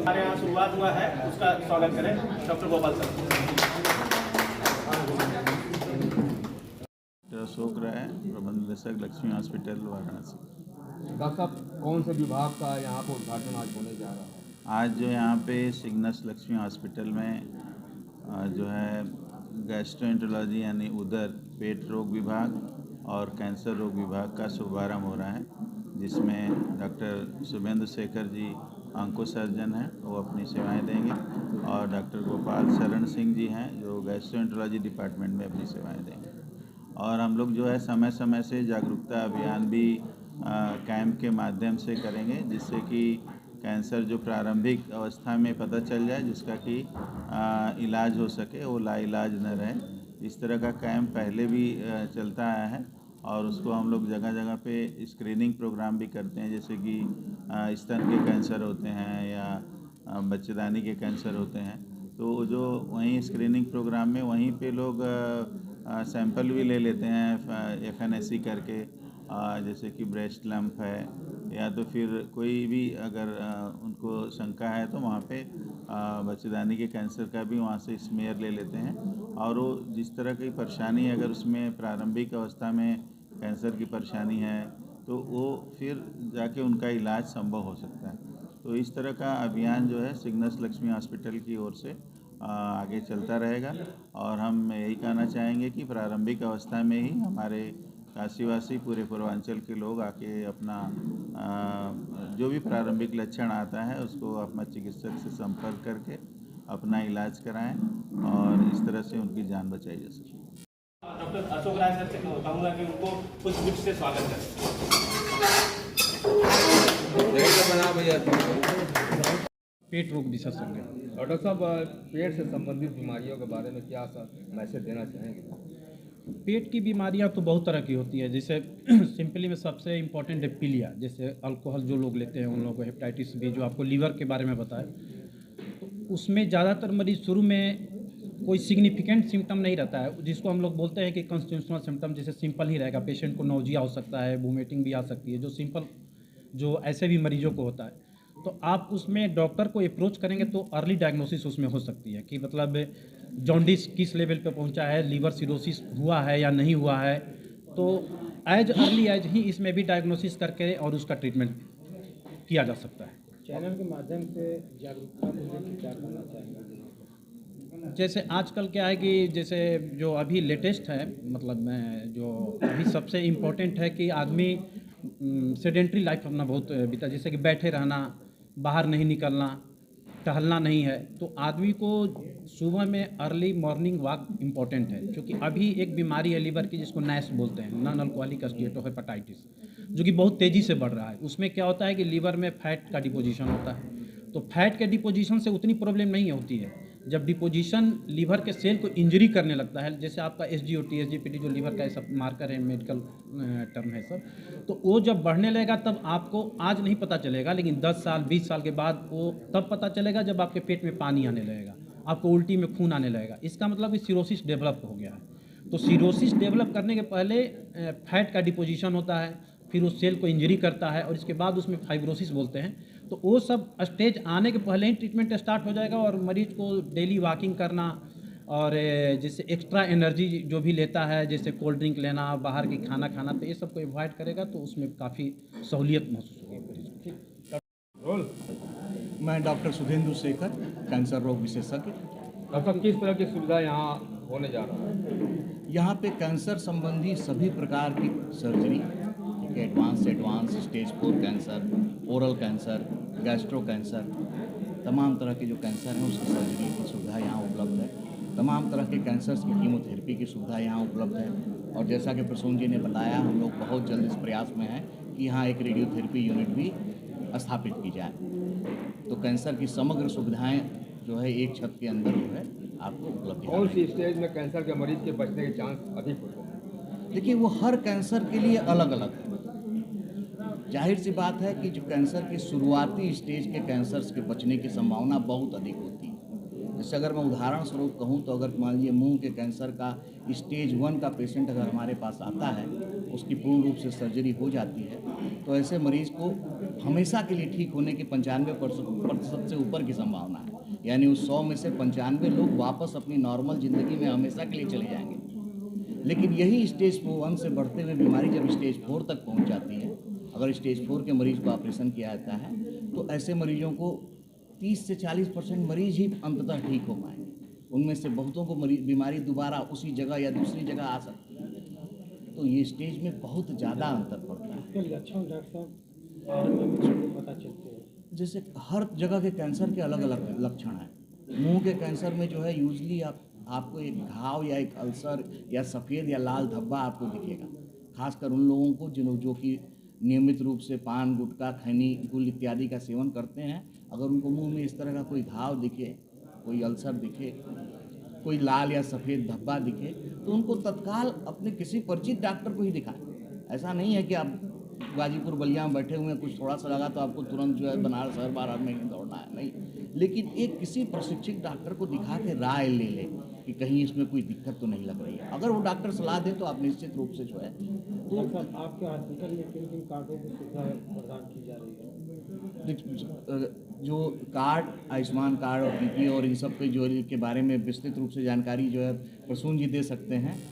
हमारे यहाँ शुरुआत हुआ है, उसका स्वागत करें डॉक्टर गोपाल सर। अशोक राय, प्रबंध निदेशक लक्ष्मी हॉस्पिटल वाराणसी। डॉक्टर साहब, कौन से विभाग का यहाँ पर उद्घाटन आज होने जा रहा है? आज जो यहाँ पे सिग्नस लक्ष्मी हॉस्पिटल में जो है गैस्ट्रोएंटरोलॉजी यानी उदर पेट रोग विभाग और कैंसर रोग विभाग का शुभारंभ हो रहा है, जिसमें doctor Suvendu Shekhar ji onco surgeon हैं, वो अपनी सेवाएं देंगे, और डॉक्टर गोपाल शरण सिंह जी हैं जो गैस्ट्रोएंटरोलॉजी डिपार्टमेंट में अपनी सेवाएं देंगे। और हम लोग जो है समय समय से जागरूकता अभियान भी कैंप के माध्यम से करेंगे, जिससे कि कैंसर जो प्रारंभिक अवस्था में पता चल जाए, जिसका कि इलाज हो सके, वो लाइलाज न रहे। इस तरह का कैंप पहले भी चलता आया है, और उसको हम लोग जगह जगह पे स्क्रीनिंग प्रोग्राम भी करते हैं, जैसे कि स्तन के कैंसर होते हैं या बच्चेदानी के कैंसर होते हैं, तो जो वहीं स्क्रीनिंग प्रोग्राम में वहीं पे लोग सैंपल भी ले लेते हैं FNAC करके, जैसे कि ब्रेस्ट लंप है या तो फिर कोई भी अगर उनको शंका है तो वहाँ पे बच्चेदानी के कैंसर का भी वहाँ से स्मेयर ले लेते हैं, और वो जिस तरह की परेशानी अगर उसमें प्रारंभिक अवस्था में कैंसर की परेशानी है तो वो फिर जाके उनका इलाज संभव हो सकता है। तो इस तरह का अभियान जो है सिग्नस लक्ष्मी हॉस्पिटल की ओर से आगे चलता रहेगा, और हम यही कहना चाहेंगे कि प्रारंभिक अवस्था में ही हमारे काशीवासी पूरे पूर्वांचल के लोग आके अपना जो भी प्रारंभिक लक्षण आता है उसको अपना चिकित्सक से संपर्क करके अपना इलाज कराएं, और इस तरह से उनकी जान बचाई जा सके। डॉक्टर अशोक राय सर से कहूँगा कि उनको कुछ गिफ्ट से स्वागत करें। पेट रोग विशेषज्ञ। और डॉक्टर साहब, पेट से संबंधित बीमारियों के बारे में क्या सा मैसेज देना चाहेंगे? पेट की बीमारियां तो बहुत तरह की होती है, जैसे सिंपली में सबसे इम्पोर्टेंट है पीलिया, जैसे अल्कोहल जो लोग लेते हैं उन लोगों को हेपेटाइटिस बी, जो आपको लीवर के बारे में बताए, तो उसमें ज़्यादातर मरीज शुरू में कोई सिग्निफिकेंट सिम्टम नहीं रहता है, जिसको हम लोग बोलते हैं कि कॉन्स्टिट्यूशनल सिम्टम, जैसे सिंपल ही रहेगा। पेशेंट को नौजिया हो सकता है, वोमिटिंग भी आ सकती है, जो सिंपल जो ऐसे भी मरीजों को होता है। तो आप उसमें डॉक्टर को अप्रोच करेंगे तो अर्ली डायग्नोसिस उसमें हो सकती है कि मतलब जॉन्डिस किस लेवल पे पहुंचा है, लीवर सिरोसिस हुआ है या नहीं हुआ है, तो एज अर्ली एज ही इसमें भी डायग्नोसिस करके और उसका ट्रीटमेंट किया जा सकता है। चैनल के माध्यम से जागरूकता को लेकर क्या करना चाहेंगे? जैसे आजकल क्या है कि जैसे जो अभी लेटेस्ट है, मतलब जो अभी सबसे इम्पोर्टेंट है कि आदमी सेडेंट्री लाइफ अपना बहुत बीता, जैसे कि बैठे रहना, बाहर नहीं निकलना, टहलना नहीं है, तो आदमी को सुबह में अर्ली मॉर्निंग वॉक इम्पॉर्टेंट है, क्योंकि अभी एक बीमारी है लीवर की जिसको नैश बोलते हैं, नॉन अल्कोहलिक स्टीatoहेपेटाइटिस, जो कि बहुत तेज़ी से बढ़ रहा है। उसमें क्या होता है कि लीवर में फैट का डिपोजिशन होता है, तो फैट के डिपोजिशन से उतनी प्रॉब्लम नहीं होती है। जब डिपोजिशन लीवर के सेल को इंजरी करने लगता है, जैसे आपका SGOT SGPT जो लीवर का सब मार्कर है, मेडिकल टर्म है सब, तो वो जब बढ़ने लगेगा तब आपको आज नहीं पता चलेगा, लेकिन 10 साल 20 साल के बाद वो तब पता चलेगा जब आपके पेट में पानी आने लगेगा, आपको उल्टी में खून आने लगेगा। इसका मतलब कि सिरोसिस डेवलप हो गया है। तो सिरोसिस डेवलप करने के पहले फैट का डिपोजिशन होता है, फिर उस सेल को इंजरी करता है, और इसके बाद उसमें फाइब्रोसिस बोलते हैं। तो वो सब स्टेज आने के पहले ही ट्रीटमेंट स्टार्ट हो जाएगा, और मरीज को डेली वॉकिंग करना, और जैसे एक्स्ट्रा एनर्जी जो भी लेता है, जैसे कोल्ड ड्रिंक लेना, बाहर की खाना खाना, तो ये सब को अवॉइड करेगा तो उसमें काफ़ी सहूलियत महसूस होगी मरीज को। मैं डॉक्टर शुभेंदु शेखर, कैंसर रोग विशेषज्ञ। डॉक्टर साहब, किस तरह की सुविधा यहाँ होने जा रहा है? यहाँ पे कैंसर संबंधी सभी प्रकार की surgery, advance stage 4 cancer, oral cancer, gastro cancer, तमाम तरह के जो कैंसर हैं उसकी सर्जरी की सुविधा यहाँ उपलब्ध है। तमाम तरह के कैंसर्स की कीमोथेरेपी की सुविधा यहाँ उपलब्ध है, और जैसा कि प्रसून जी ने बताया, हम लोग बहुत जल्द इस प्रयास में हैं कि यहाँ एक रेडियोथेरेपी यूनिट भी स्थापित की जाए, तो कैंसर की समग्र सुविधाएं जो है एक छत के अंदर जो है आपको उपलब्ध। कौन सी स्टेज में कैंसर के मरीज के बचने के चांस अधिक होते हैं? देखिए, वो हर कैंसर के लिए अलग अलग है। जाहिर सी बात है कि जो कैंसर की शुरुआती स्टेज के कैंसर्स के बचने की संभावना बहुत अधिक होती है। जैसे अगर मैं उदाहरण स्वरूप कहूँ तो अगर मान लीजिए मुंह के कैंसर का स्टेज 1 का पेशेंट अगर हमारे पास आता है, उसकी पूर्ण रूप से सर्जरी हो जाती है, तो ऐसे मरीज को हमेशा के लिए ठीक होने की 95% से ऊपर की संभावना है। यानी उस 100 में से 95 लोग वापस अपनी नॉर्मल ज़िंदगी में हमेशा के लिए चले जाएंगे। लेकिन यही स्टेज 1 से बढ़ते हुए बीमारी जब स्टेज 4 तक पहुंच जाती है, अगर स्टेज 4 के मरीज को ऑपरेशन किया जाता है तो ऐसे मरीजों को 30 से 40% मरीज ही अंततः ठीक हो पाएंगे। उनमें से बहुतों को बीमारी दोबारा उसी जगह या दूसरी जगह आ सकती है। तो ये स्टेज में बहुत ज़्यादा अंतर पड़ता है। इसके लक्षण डॉक्टर साहब आरंभ में किसी को पता चलते हैं? जैसे हर जगह के कैंसर के अलग अलग लक्षण हैं। मुंह के कैंसर में जो है यूजली आपको एक घाव या एक अल्सर या सफ़ेद या लाल धब्बा आपको दिखेगा। खासकर उन लोगों को जो कि नियमित रूप से पान, गुटखा, खैनी, गुल इत्यादि का सेवन करते हैं, अगर उनको मुंह में इस तरह का कोई घाव दिखे, कोई अल्सर दिखे, कोई लाल या सफ़ेद धब्बा दिखे, तो उनको तत्काल अपने किसी परिचित डॉक्टर को ही दिखाएं। ऐसा नहीं है कि आप गाजीपुर बलिया में बैठे हुए हैं, कुछ थोड़ा सा लगा तो आपको तुरंत जो है बनारस हर बार में दौड़ना है, नहीं। लेकिन एक किसी प्रशिक्षित डॉक्टर को दिखा के राय ले लें कि कहीं इसमें कोई दिक्कत तो नहीं लग रही है। अगर वो डॉक्टर सलाह दे तो आप निश्चित रूप से जो है तो डॉक्टर आपके हॉस्पिटल में किन किन कार्डों की सुविधा प्रदान की जा रही है? जो कार्ड, आयुष्मान कार्ड और पीपीओ और इन सब के जो के बारे में विस्तृत रूप से जानकारी जो है प्रसून जी दे सकते हैं।